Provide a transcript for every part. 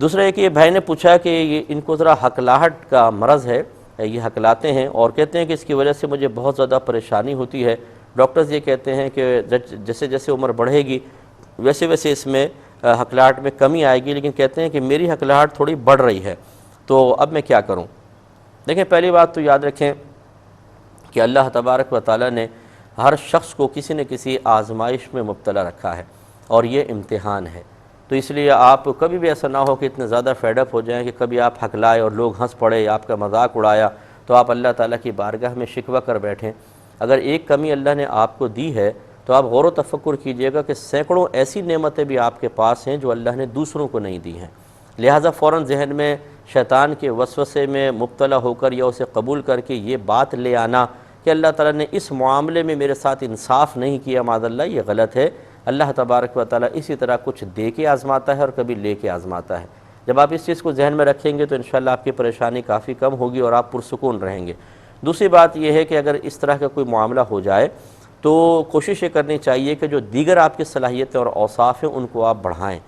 دوسرا ایک یہ بھائی نے پوچھا کہ یہ ان کو ذرا ہکلاہٹ کا مرض ہے، یہ ہکلاتے ہیں اور کہتے ہیں کہ اس کی وجہ سے مجھے بہت زیادہ پریشانی ہوتی ہے۔ ڈاکٹرز یہ کہتے ہیں کہ جیسے جیسے عمر بڑھے گی ویسے ویسے اس میں ہکلاہٹ میں کمی آئے گی، لیکن کہتے ہیں کہ میری ہکلاہٹ تھوڑی بڑھ رہی ہے، تو اب میں کیا کروں؟ دیکھیں، پہلی بات تو یاد رکھیں کہ اللہ تبارک و تعالیٰ نے ہر شخص کو کسی نہ کسی آزمائش میں مبتلا رکھا ہے، اور یہ امتحان ہے۔ تو اس لیے آپ کبھی بھی ایسا نہ ہو کہ اتنے زیادہ فیڈ اپ ہو جائیں کہ کبھی آپ ہکلائے اور لوگ ہنس پڑے یا آپ کا مذاق اڑایا تو آپ اللہ تعالیٰ کی بارگاہ میں شکوہ کر بیٹھیں۔ اگر ایک کمی اللہ نے آپ کو دی ہے تو آپ غور و تفکر کیجئے گا کہ سینکڑوں ایسی نعمتیں بھی آپ کے پاس ہیں جو اللہ نے دوسروں کو نہیں دی ہیں، لہٰذا فوراً ذہن میں شیطان کے وسوسے میں مبتلا ہو کر یا اسے قبول کر کے یہ بات لے آنا کہ اللہ تعالیٰ نے اس معاملے میں میرے ساتھ انصاف نہیں کیا، معاذ اللہ، یہ غلط ہے۔ اللہ تبارک و تعالیٰ اسی طرح کچھ دے کے آزماتا ہے اور کبھی لے کے آزماتا ہے۔ جب آپ اس چیز کو ذہن میں رکھیں گے تو انشاءاللہ آپ کی پریشانی کافی کم ہوگی اور آپ پرسکون رہیں گے۔ دوسری بات یہ ہے کہ اگر اس طرح کا کوئی معاملہ ہو جائے تو کوشش یہ کرنی چاہیے کہ جو دیگر آپ کی صلاحیتیں اور اوصاف ہیں ان کو آپ بڑھائیں،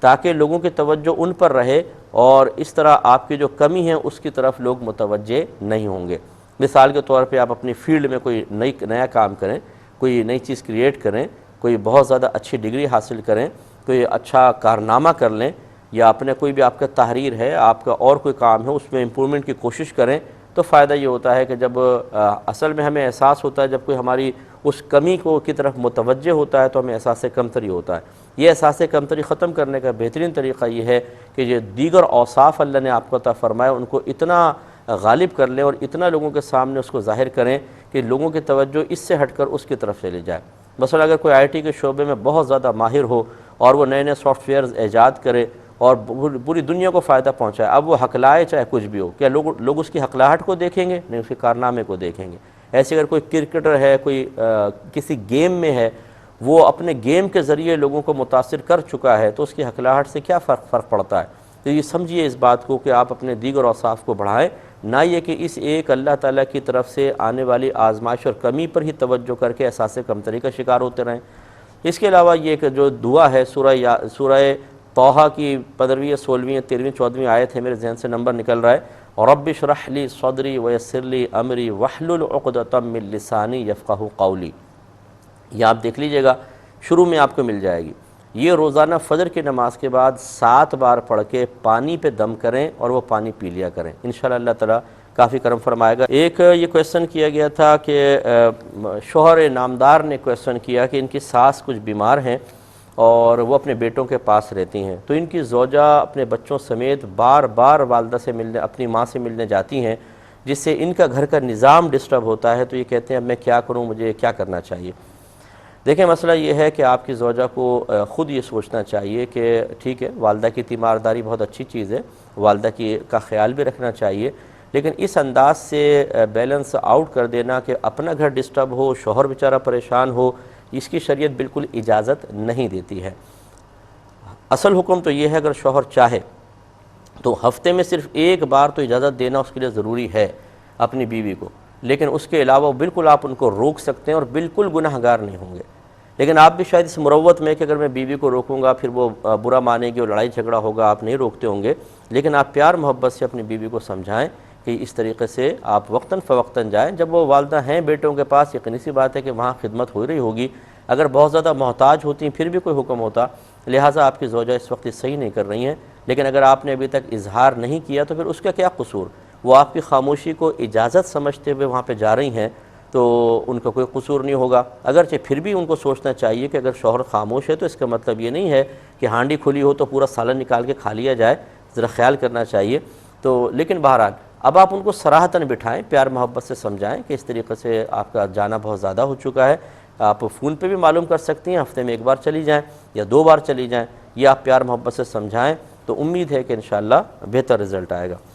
تاکہ لوگوں کی توجہ ان پر رہے اور اس طرح آپ کی جو کمی ہے اس کی طرف لوگ متوجہ نہیں ہوں گے۔ مثال کے طور پہ آپ اپنی فیلڈ میں کوئی نیا کام کریں، کوئی نئی چیز کریٹ کریں، کوئی بہت زیادہ اچھی ڈگری حاصل کریں، کوئی اچھا کارنامہ کر لیں، یا اپنے کوئی بھی آپ کا تحریر ہے، آپ کا اور کوئی کام ہے اس میں امپرومنٹ کی کوشش کریں، تو فائدہ یہ ہوتا ہے کہ جب اصل میں ہمیں احساس ہوتا ہے جب کوئی ہماری اس کمی کی طرف متوجہ ہوتا ہے تو ہمیں احساس کمتری ہوتا ہے۔ یہ احساس کمتری ختم کرنے کا بہترین طریقہ یہ ہے کہ یہ دیگر اوصاف اللہ نے آپ کو عطا فرمایا ان کو اتنا غالب کر لیں اور اتنا لوگوں کے سامنے اس کو ظاہر کریں کہ لوگوں کی توجہ اس سے ہٹ کر اس کی طرف چلی جائے۔ مثلا اگر کوئی آئی ٹی کے شعبے میں بہت زیادہ ماہر ہو اور وہ نئے سافٹ ویئرز ایجاد کرے اور پوری دنیا کو فائدہ پہنچائے، اب وہ ہکلائے چاہے کچھ بھی ہو، کیا لوگ اس کی ہکلاہٹ کو دیکھیں گے؟ نہیں، اس کے کارنامے کو دیکھیں گے۔ ایسے اگر کوئی کرکٹر ہے، کوئی کسی گیم میں ہے، وہ اپنے گیم کے ذریعے لوگوں کو متاثر کر چکا ہے تو اس کی ہکلاہٹ سے کیا فرق پڑتا ہے؟ تو یہ سمجھیے اس بات کو کہ آپ اپنے دیگر اوصاف کو بڑھائیں، نہ یہ کہ اس ایک اللہ تعالیٰ کی طرف سے آنے والی آزمائش اور کمی پر ہی توجہ کر کے احساس کمتری کا شکار ہوتے رہیں۔ اس کے علاوہ یہ کہ جو دعا ہے سورہ طٰہٰ کی 15ویں، 16ویں، 13ویں، 14ویں آیت ہے، میرے ذہن سے نمبر نکل رہا ہے، رب اشرح لی صدری ویسر لی امری واحلل عقدۃ من لسانی یفقہوا قولی۔ یہ آپ دیکھ لیجئے گا، شروع میں آپ کو مل جائے گی۔ یہ روزانہ فجر کی نماز کے بعد 7 بار پڑھ کے پانی پہ دم کریں اور وہ پانی پی لیا کریں، انشاءاللہ اللہ تعالیٰ کافی کرم فرمائے گا۔ ایک یہ کویسچن کیا گیا تھا کہ شوہر نامدار نے کویسچن کیا کہ ان کی ساس کچھ بیمار ہیں اور وہ اپنے بیٹوں کے پاس رہتی ہیں، تو ان کی زوجہ اپنے بچوں سمیت بار بار والدہ سے ملنے، اپنی ماں سے ملنے جاتی ہیں، جس سے ان کا گھر کا نظام ڈسٹرب ہوتا ہے، تو یہ کہتے ہیں اب میں کیا کروں، مجھے کیا کرنا چاہیے؟ دیکھیں، مسئلہ یہ ہے کہ آپ کی زوجہ کو خود یہ سوچنا چاہیے کہ ٹھیک ہے، والدہ کی تیمارداری بہت اچھی چیز ہے، والدہ کا خیال بھی رکھنا چاہیے، لیکن اس انداز سے بیلنس آؤٹ کر دینا کہ اپنا گھر ڈسٹرب ہو، شوہر بیچارہ پریشان ہو، اس کی شریعت بالکل اجازت نہیں دیتی ہے۔ اصل حکم تو یہ ہے اگر شوہر چاہے تو ہفتے میں صرف ایک بار تو اجازت دینا اس کے لیے ضروری ہے اپنی بیوی کو، لیکن اس کے علاوہ بالکل آپ ان کو روک سکتے ہیں اور بالکل گناہ گار نہیں ہوں گے۔ لیکن آپ بھی شاید اس مروت میں کہ اگر میں بیوی کو روکوں گا پھر وہ برا مانے گی اور لڑائی جھگڑا ہوگا، آپ نہیں روکتے ہوں گے، لیکن آپ پیار محبت سے اپنی بیوی کو سمجھائیں کہ اس طریقے سے آپ وقتاً فوقتاً جائیں۔ جب وہ والدہ ہیں بیٹوں کے پاس، یقینی سی بات ہے کہ وہاں خدمت ہو رہی ہوگی، اگر بہت زیادہ محتاج ہوتی ہیں پھر بھی کوئی حکم ہوتا، لہٰذا آپ کی زوجہ اس وقت صحیح نہیں کر رہی ہیں، لیکن اگر آپ نے ابھی تک اظہار نہیں کیا تو پھر اس کا کیا قصور؟ وہ آپ کی خاموشی کو اجازت سمجھتے ہوئے وہاں پہ جا رہی ہیں تو ان کا کوئی قصور نہیں ہوگا، اگرچہ پھر بھی ان کو سوچنا چاہیے کہ اگر شوہر خاموش ہے تو اس کا مطلب یہ نہیں ہے کہ ہانڈی کھلی ہو تو پورا سالن نکال کے کھا لیا جائے، ذرا خیال کرنا چاہیے۔ تو لیکن بہرحال اب آپ ان کو صراحتاً بٹھائیں، پیار محبت سے سمجھائیں کہ اس طریقے سے آپ کا جانا بہت زیادہ ہو چکا ہے، آپ فون پہ بھی معلوم کر سکتی ہیں، ہفتے میں ایک بار چلی جائیں یا 2 بار چلی جائیں، یہ آپ پیار محبت سے سمجھائیں تو امید ہے کہ انشاءاللہ بہتر رزلٹ آئے گا۔